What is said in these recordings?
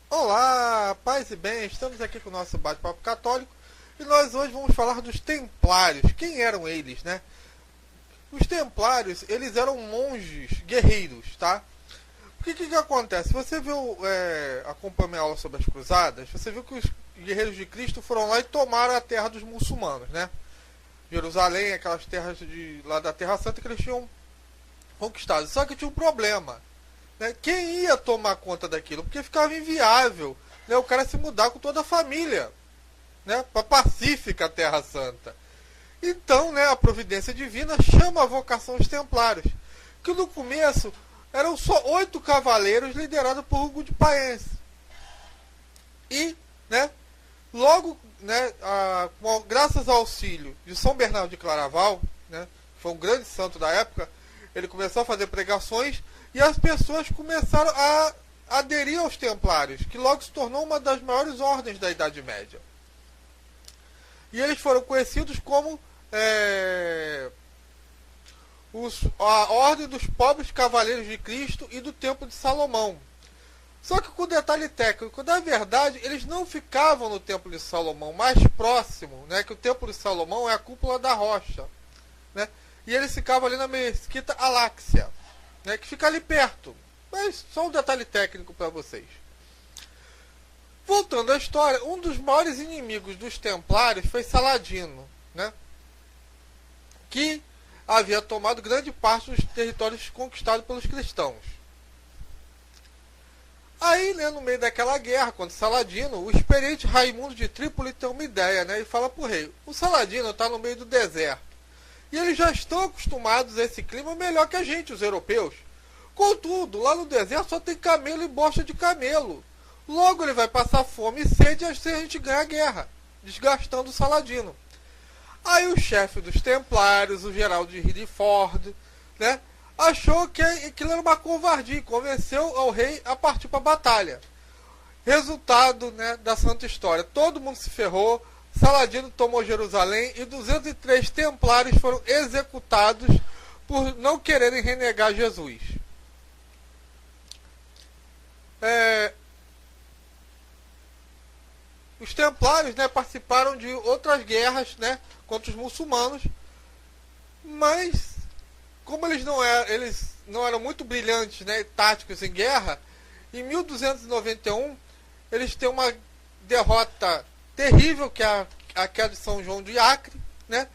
Olá, paz e bem, estamos aqui com o nosso bate-papo católico e nós hoje vamos falar dos templários. Quem eram eles, né? Os templários, eles eram monges guerreiros, tá? O que acontece? Você viu, acompanhou minha aula sobre as cruzadas, você viu que os guerreiros de Cristo foram lá e tomaram a terra dos muçulmanos, né? Jerusalém, aquelas terras lá da Terra Santa que eles tinham conquistado. Só que tinha um problema, né? Quem ia tomar conta daquilo? Porque ficava inviável, né, o cara se mudar com toda a família, né, para pacífica a Terra Santa. Então, né, a providência divina chama a vocação dos templários, que no começo eram só 8 cavaleiros liderados por Hugo de Payens. E, né, logo, né, graças ao auxílio de São Bernardo de Claraval, né, foi um grande santo da época, ele começou a fazer pregações e as pessoas começaram a aderir aos templários, que logo se tornou uma das maiores ordens da Idade Média. E eles foram conhecidos como a Ordem dos Pobres Cavaleiros de Cristo e do Templo de Salomão. Só que com detalhe técnico, na verdade, eles não ficavam no Templo de Salomão, mais próximo, né, que o Templo de Salomão é a cúpula da rocha, né, e eles ficavam ali na Mesquita Aláxia, né, que fica ali perto. Mas só um detalhe técnico para vocês. Voltando à história, um dos maiores inimigos dos templários foi Saladino, né, que havia tomado grande parte dos territórios conquistados pelos cristãos. Aí, né, no meio daquela guerra contra Saladino, o experiente Raimundo de Trípoli tem uma ideia, né, e fala para o rei: o Saladino está no meio do deserto, e eles já estão acostumados a esse clima melhor que a gente, os europeus. Contudo, lá no deserto só tem camelo e bosta de camelo. Logo ele vai passar fome e sede assim a gente ganha a guerra, desgastando o Saladino. Aí o chefe dos templários, o Geraldo de Rideford, né, achou que aquilo era uma covardia e convenceu ao rei a partir para a batalha. Resultado, né, da santa história: todo mundo se ferrou, Saladino tomou Jerusalém e 203 templários foram executados por não quererem renegar Jesus. Os templários, né, participaram de outras guerras, né, contra os muçulmanos, mas como eles não eram muito brilhantes, né, táticos em guerra, em 1291 eles têm uma derrota terrível, que é aquela de São João de Acre, né,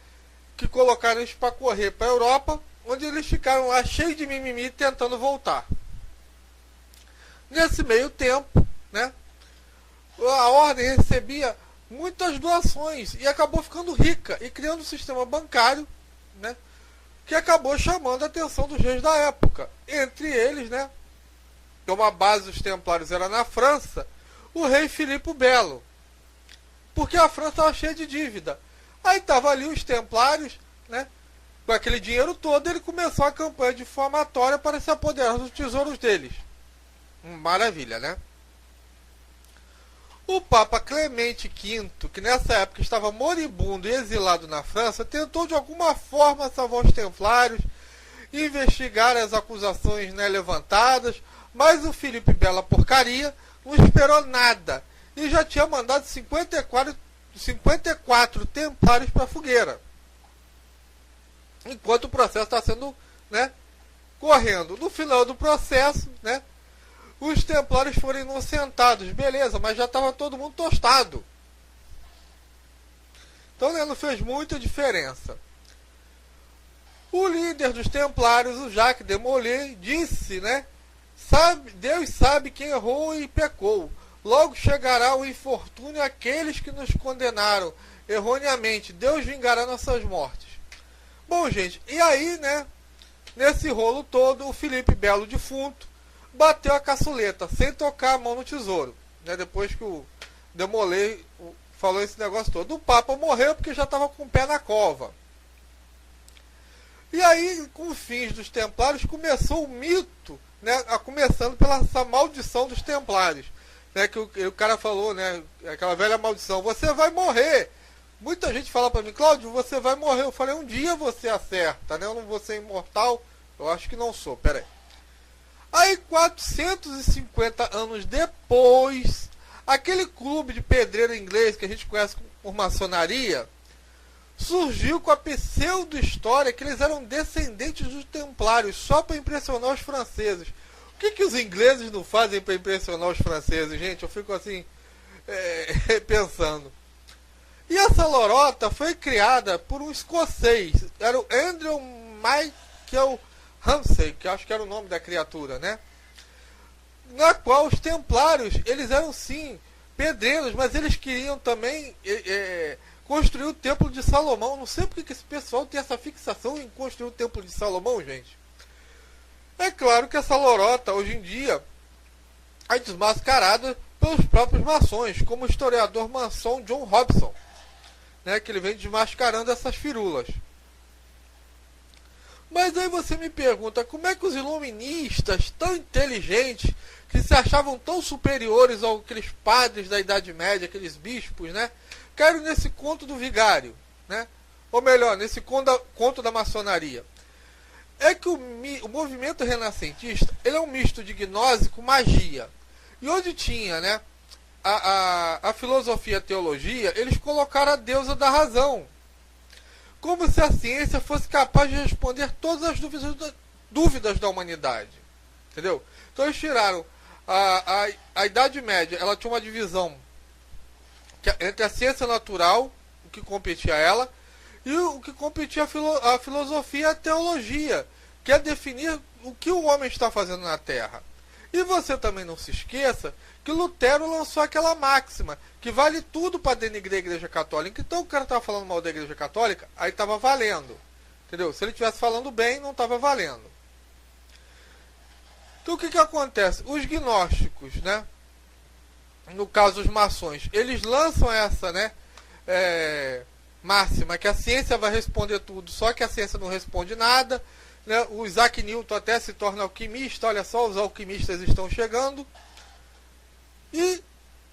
que colocaram eles para correr para a Europa, onde eles ficaram lá cheios de mimimi tentando voltar. Nesse meio tempo, né, a ordem recebia muitas doações e acabou ficando rica e criando um sistema bancário, né, que acabou chamando a atenção dos reis da época. Entre eles, né, como a base dos templários era na França, o rei Filipe o Belo, porque a França estava cheia de dívida. Aí estavam ali os templários, né, com aquele dinheiro todo, ele começou a campanha difamatória para se apoderar dos tesouros deles. Maravilha, né? O Papa Clemente V, que nessa época estava moribundo e exilado na França, tentou de alguma forma salvar os templários, investigar as acusações, né, levantadas, mas o Filipe Bela porcaria não esperou nada e já tinha mandado 54 templários para a fogueira. Enquanto o processo está sendo, né, correndo. No final do processo, né, os templários foram inocentados, beleza, mas já estava todo mundo tostado. Então, né, não fez muita diferença. O líder dos templários, o Jacques de Molay, disse, né, Deus sabe quem errou e pecou. Logo chegará o infortúnio àqueles que nos condenaram erroneamente. Deus vingará nossas mortes. Bom, gente, e aí, né, nesse rolo todo, o Filipe Belo defunto bateu a caçuleta, sem tocar a mão no tesouro, né, depois que o de Molay falou esse negócio todo. O Papa morreu porque já estava com o pé na cova. E aí, com os fins dos templários, começou o mito, né, começando pela essa maldição dos templários, né, que o cara falou, né, aquela velha maldição, você vai morrer. Muita gente fala para mim, Cláudio, você vai morrer. Eu falei, um dia você acerta, né, eu não vou ser imortal. Eu acho que não sou, peraí. Aí 450 anos depois, aquele clube de pedreiro inglês que a gente conhece por maçonaria, surgiu com a pseudo-história que eles eram descendentes dos templários, só para impressionar os franceses. O que os ingleses não fazem para impressionar os franceses, gente? Eu fico assim, pensando. E essa lorota foi criada por um escocês, era o Andrew Michael Ramsay, que acho que era o nome da criatura, né? Na qual os templários, eles eram sim pedreiros, mas eles queriam também construir o Templo de Salomão. Não sei porque que esse pessoal tem essa fixação em construir o Templo de Salomão, gente. É claro que essa lorota, hoje em dia, é desmascarada pelos próprios maçons, como o historiador maçom John Robson, né, que ele vem desmascarando essas firulas. Mas aí você me pergunta, como é que os iluministas, tão inteligentes, que se achavam tão superiores àqueles padres da Idade Média, aqueles bispos, né, caíram nesse conto do vigário, né? Ou melhor, nesse conto da maçonaria? É que o movimento renascentista, ele é um misto de gnose com magia. E onde tinha, né, a filosofia e a teologia, eles colocaram a deusa da razão. Como se a ciência fosse capaz de responder todas as dúvidas da humanidade. Entendeu? Então eles tiraram a Idade Média, ela tinha uma divisão entre a ciência natural, o que competia a ela, e o que competia a filosofia e a teologia, que é definir o que o homem está fazendo na Terra. E você também não se esqueça que Lutero lançou aquela máxima, que vale tudo para denegrir a Igreja Católica. Então o cara estava falando mal da Igreja Católica, aí estava valendo. Entendeu? Se ele estivesse falando bem, não estava valendo. Então o que acontece? Os gnósticos, né? No caso os maçons, eles lançam essa, né, máxima, que a ciência vai responder tudo, só que a ciência não responde nada, né? O Isaac Newton até se torna alquimista, olha só, os alquimistas estão chegando. E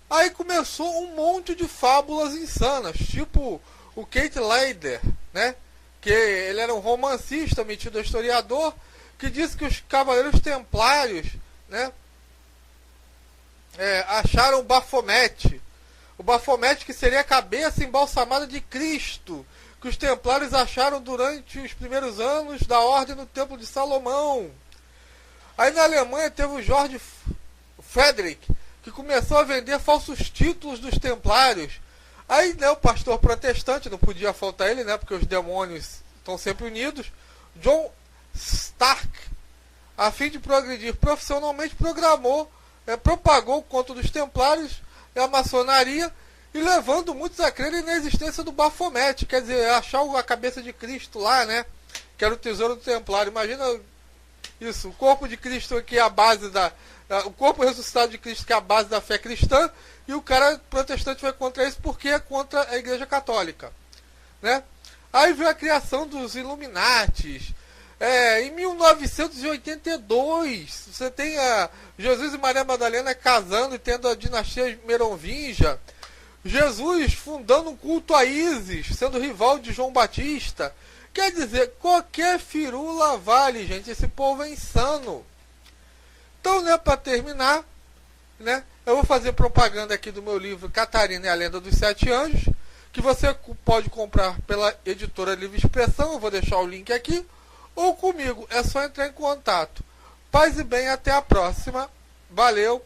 aí começou um monte de fábulas insanas, tipo o Kate Leider, né, que ele era um romancista metido a historiador, que disse que os cavaleiros templários, né, acharam o Baphomet. O Baphomet, que seria a cabeça embalsamada de Cristo, que os templários acharam durante os primeiros anos da ordem no Templo de Salomão. Aí na Alemanha teve o George Frederick, que começou a vender falsos títulos dos templários. Aí, né, o pastor protestante, não podia faltar ele, né, porque os demônios estão sempre unidos, John Stark, a fim de progredir profissionalmente, propagou o conto dos templários e a maçonaria, e levando muitos a crerem na existência do Baphomet, quer dizer, achar a cabeça de Cristo lá, né, que era o tesouro do templário. Imagina isso, o corpo de Cristo, que é a base o corpo ressuscitado de Cristo, que é a base da fé cristã, e o cara protestante vai contra isso porque é contra a Igreja Católica, né? Aí veio a criação dos Illuminatis. Em 1982, você tem Jesus e Maria Madalena casando e tendo a dinastia merovingia. Jesus fundando um culto a Ísis, sendo rival de João Batista. Quer dizer, qualquer firula vale, gente. Esse povo é insano. Então, né, para terminar, né, eu vou fazer propaganda aqui do meu livro Catarina e a Lenda dos Sete Anjos, que você pode comprar pela editora Livre Expressão. Eu vou deixar o link aqui. Ou comigo, é só entrar em contato. Paz e bem, até a próxima. Valeu.